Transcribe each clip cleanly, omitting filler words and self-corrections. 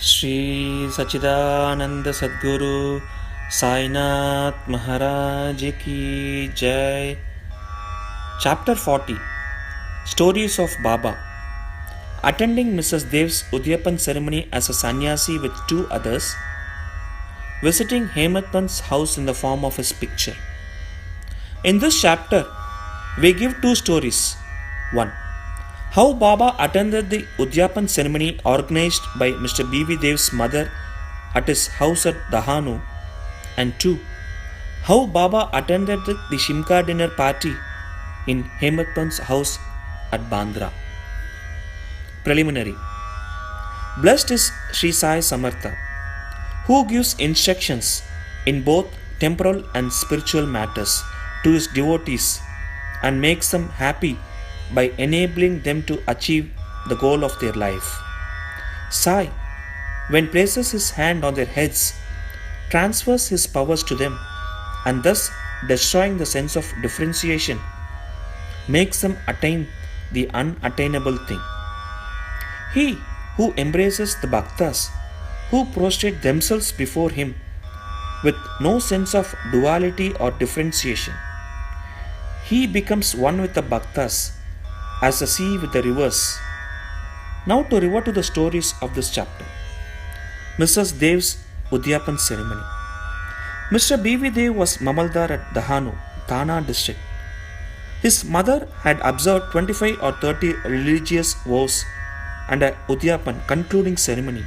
Shri Sachidananda Sadguru Sai Maharaj Ki Jai. Chapter 40. Stories of Baba. Attending Mrs. Dev's Udyapan ceremony as a sannyasi with two others. Visiting Hematpant's house in the form of his picture. In this chapter, we give two stories. 1. How Baba attended the Udyapan ceremony organized by Mr. B.V. Dev's mother at his house at Dahanu. And 2. How Baba attended the Shimka dinner party in Hematpant's house at Bandra. Preliminary. Blessed is Sri Sai Satcharita, who gives instructions in both temporal and spiritual matters to his devotees and makes them happy by enabling them to achieve the goal of their life. Sai, when places his hand on their heads, transfers his powers to them and thus destroying the sense of differentiation, makes them attain the unattainable thing. He who embraces the bhaktas, who prostrate themselves before him with no sense of duality or differentiation, he becomes one with the bhaktas as the sea with the rivers. Now to revert to the stories of this chapter. Mrs. Dev's Udyapan ceremony. Mr. B.V. Dev was Mamaldar at Dahanu, Thana district. His mother had observed 25 or 30 religious vows and a Udyapan concluding ceremony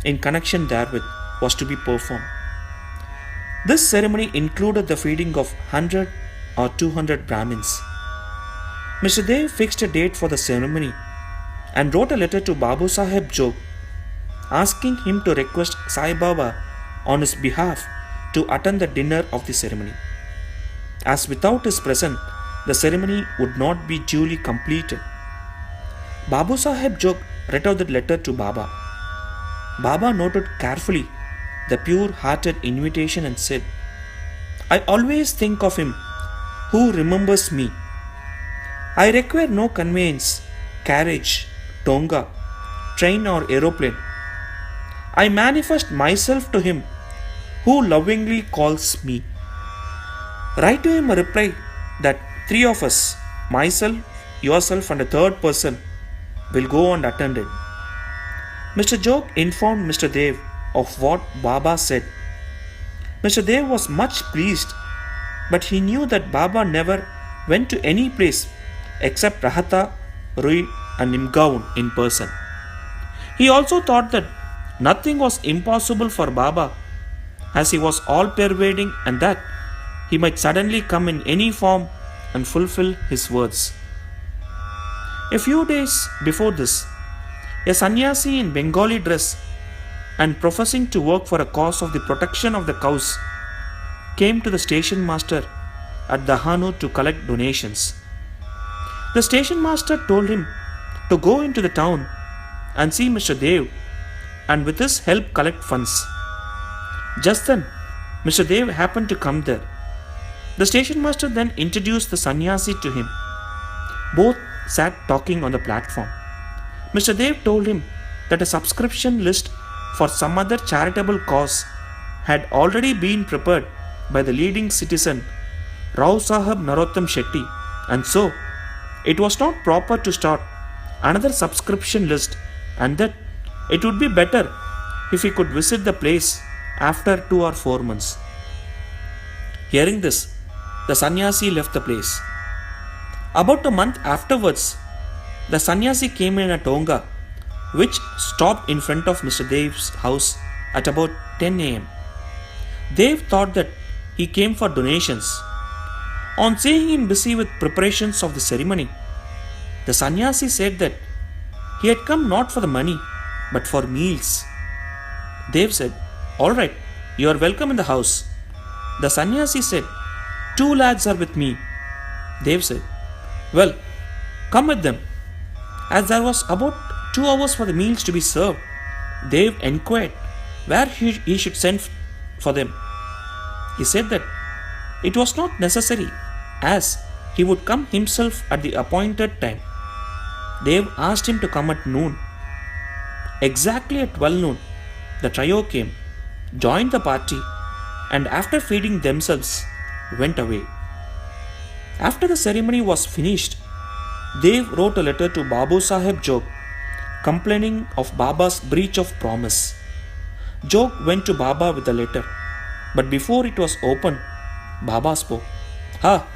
in connection therewith was to be performed. This ceremony included the feeding of 100 or 200 Brahmins. Mr. Dev fixed a date for the ceremony and wrote a letter to Babu Saheb Jog asking him to request Sai Baba on his behalf to attend the dinner of the ceremony, as without his presence the ceremony would not be duly completed. Babu Saheb Jog read out the letter to Baba. Baba noted carefully the pure-hearted invitation and said, "I always think of him who remembers me. I require no conveyance, carriage, tonga, train or aeroplane. I manifest myself to him who lovingly calls me. Write to him a reply that three of us, myself, yourself and a third person, will go unattended." Mr. Jog informed Mr. Dev of what Baba said. Mr. Dev was much pleased, but he knew that Baba never went to any place except Rahata, Rui and Nimgaon in person. He also thought that nothing was impossible for Baba as he was all-pervading and that he might suddenly come in any form and fulfill his words. A few days before this, a sannyasi in Bengali dress and professing to work for a cause of the protection of the cows came to the station master at Dahanu to collect donations. The station master told him to go into the town and see Mr. Dev and with his help collect funds. Just then, Mr. Dev happened to come there. The station master then introduced the sannyasi to him. Both sat talking on the platform. Mr. Dev told him that a subscription list for some other charitable cause had already been prepared by the leading citizen Rao Sahab Narottam Shetty, and so it was not proper to start another subscription list and that it would be better if he could visit the place after 2 or 4 months. Hearing this, the sannyasi left the place. About a month afterwards, the sannyasi came in a tonga which stopped in front of Mr. Dev's house at about 10 a.m. Dev thought that he came for donations. On seeing him busy with preparations of the ceremony, the sannyasi said that he had come not for the money but for meals. Dev said, "All right, you are welcome in the house." The sannyasi said, "2 lads are with me." Dev said, "Well, come with them." As there was about 2 hours for the meals to be served, Dev inquired where he should send for them. He said that it was not necessary as he would come himself at the appointed time. Dev asked him to come at noon. Exactly at 12 noon, the trio came, joined the party, and after feeding themselves, went away. After the ceremony was finished, Dev wrote a letter to Babu Sahib Jog, complaining of Baba's breach of promise. Jog went to Baba with the letter, but before it was opened, Baba spoke. Ha!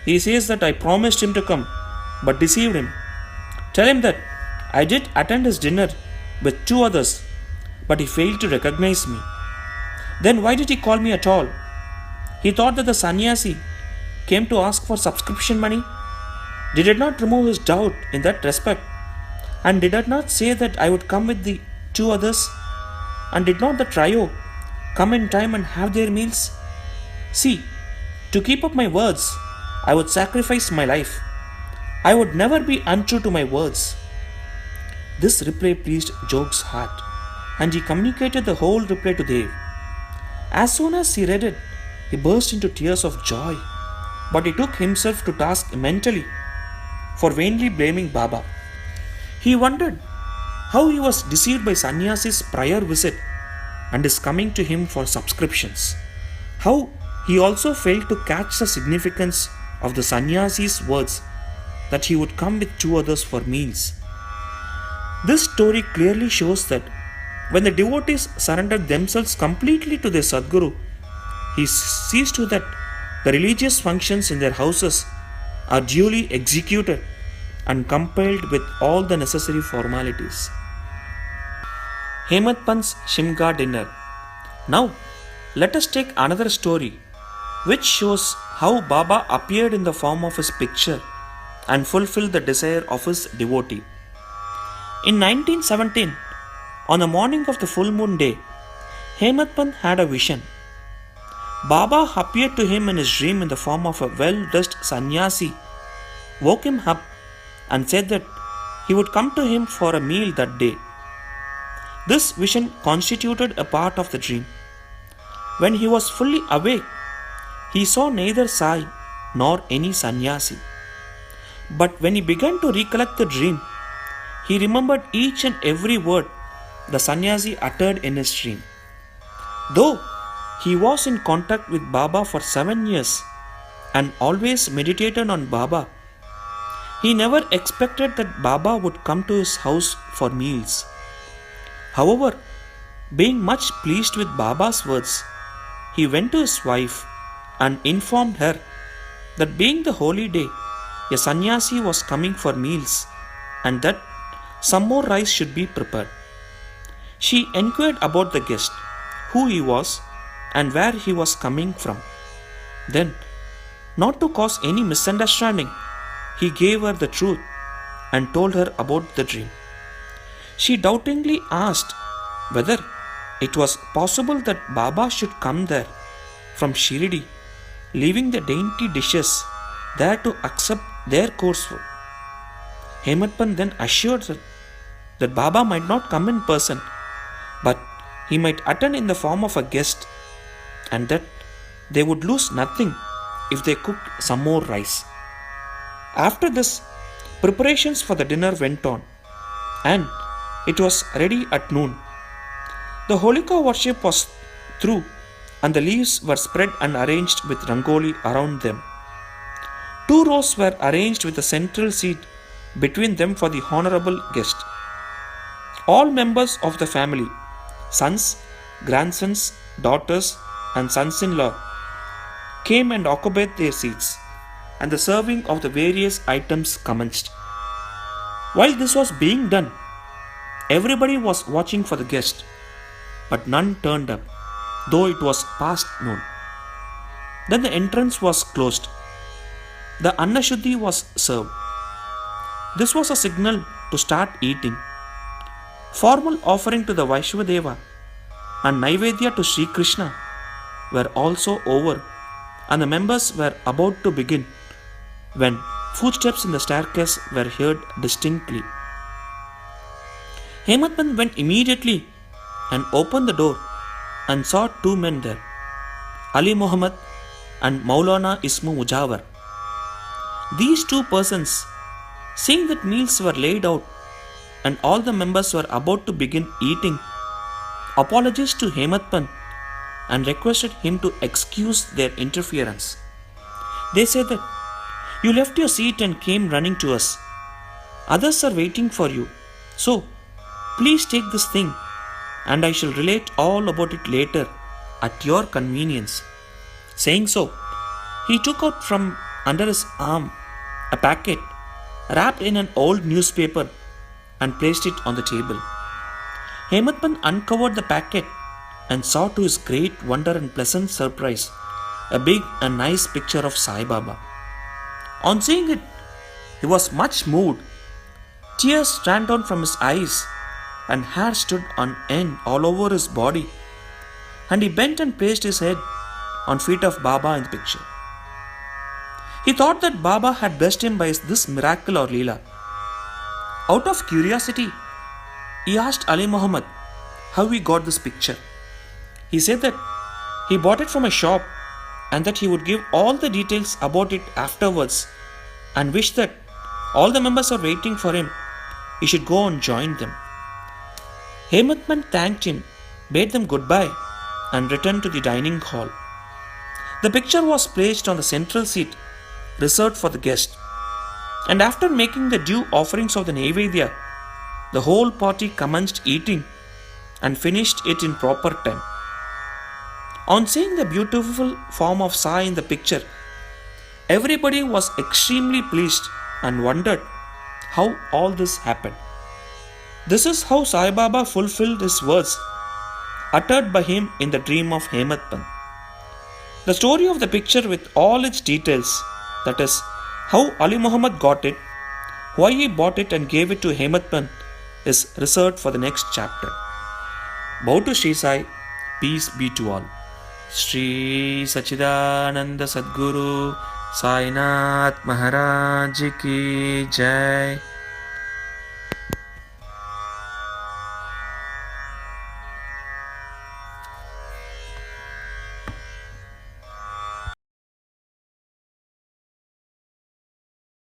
He says that I promised him to come, but deceived him. Tell him that I did attend his dinner with two others, but he failed to recognize me. Then why did he call me at all? He thought that the sannyasi came to ask for subscription money. Did it not remove his doubt in that respect? And did it not say that I would come with the two others? And did not the trio come in time and have their meals? See, to keep up my words, I would sacrifice my life. I would never be untrue to my words. This reply pleased Jog's heart, and he communicated the whole reply to Dev. As soon as he read it, he burst into tears of joy, but he took himself to task mentally for vainly blaming Baba. He wondered how he was deceived by Sannyasi's prior visit and his coming to him for subscriptions. How he also failed to catch the significance of the Sannyasi's words that he would come with two others for meals. This story clearly shows that when the devotees surrendered themselves completely to their Sadguru, he sees to that the religious functions in their houses are duly executed and compiled with all the necessary formalities. Hemant Pant's Shimga dinner. Now, let us take another story which shows how Baba appeared in the form of his picture and fulfilled the desire of his devotee. In 1917, on the morning of the full moon day, Hemant Pant had a vision. Baba appeared to him in his dream in the form of a well-dressed sannyasi, woke him up and said that he would come to him for a meal that day. This vision constituted a part of the dream. When he was fully awake, he saw neither Sai nor any sannyasi. But when he began to recollect the dream, he remembered each and every word the sannyasi uttered in his dream. Though he was in contact with Baba for 7 years and always meditated on Baba, he never expected that Baba would come to his house for meals. However, being much pleased with Baba's words, he went to his wife and informed her that being the holy day, a sannyasi was coming for meals and that some more rice should be prepared. She inquired about the guest, who he was and where he was coming from. Then, not to cause any misunderstanding, he gave her the truth and told her about the dream. She doubtingly asked whether it was possible that Baba should come there from Shirdi, leaving the dainty dishes there to accept their course food. Hemant Pant then assured her that Baba might not come in person, but he might attend in the form of a guest, and that they would lose nothing if they cooked some more rice. After this, preparations for the dinner went on, and it was ready at noon. The Holika worship was through, and the leaves were spread and arranged with rangoli around them. 2 rows were arranged with a central seat between them for the honorable guest. All members of the family, sons, grandsons, daughters, and sons-in-law, came and occupied their seats, and the serving of the various items commenced. While this was being done, everybody was watching for the guest, but none turned up, though it was past noon. Then the entrance was closed. The Annashuddhi was served. This was a signal to start eating. Formal offering to the Vaishwadeva and Naivedya to Sri Krishna were also over, and the members were about to begin when footsteps in the staircase were heard distinctly. Hemant Pant went immediately and opened the door and saw 2 men there, Ali Muhammad and Maulana Ismu Mujawar. These 2 persons, seeing that meals were laid out, and all the members were about to begin eating, apologized to Hematpan and requested him to excuse their interference. They said that you left your seat and came running to us. Others are waiting for you. So, please take this thing and I shall relate all about it later at your convenience. Saying so, he took out from under his arm a packet wrapped in an old newspaper and placed it on the table. Hematpan uncovered the packet and saw to his great wonder and pleasant surprise a big and nice picture of Sai Baba. On seeing it, he was much moved. Tears ran down from his eyes and hair stood on end all over his body, and he bent and placed his head on feet of Baba in the picture. He thought that Baba had blessed him by this miracle or Leela. Out of curiosity, he asked Ali Muhammad how he got this picture. He said that he bought it from a shop and that he would give all the details about it afterwards and wished that all the members were waiting for him. He should go and join them. Hematman thanked him, bade them goodbye, and returned to the dining hall. The picture was placed on the central seat reserved for the guest, and after making the due offerings of the Naivedya, the whole party commenced eating and finished it in proper time. On seeing the beautiful form of Sai in the picture, everybody was extremely pleased and wondered how all this happened. This is how Sai Baba fulfilled his words uttered by him in the dream of Hematpan. The story of the picture with all its details, that is, how Ali Muhammad got it, why he bought it and gave it to Hematpan, is reserved for the next chapter. Bow to Sri Sai, peace be to all. Sri Satchidananda Sadguru Sainath Maharaj Ki Jai.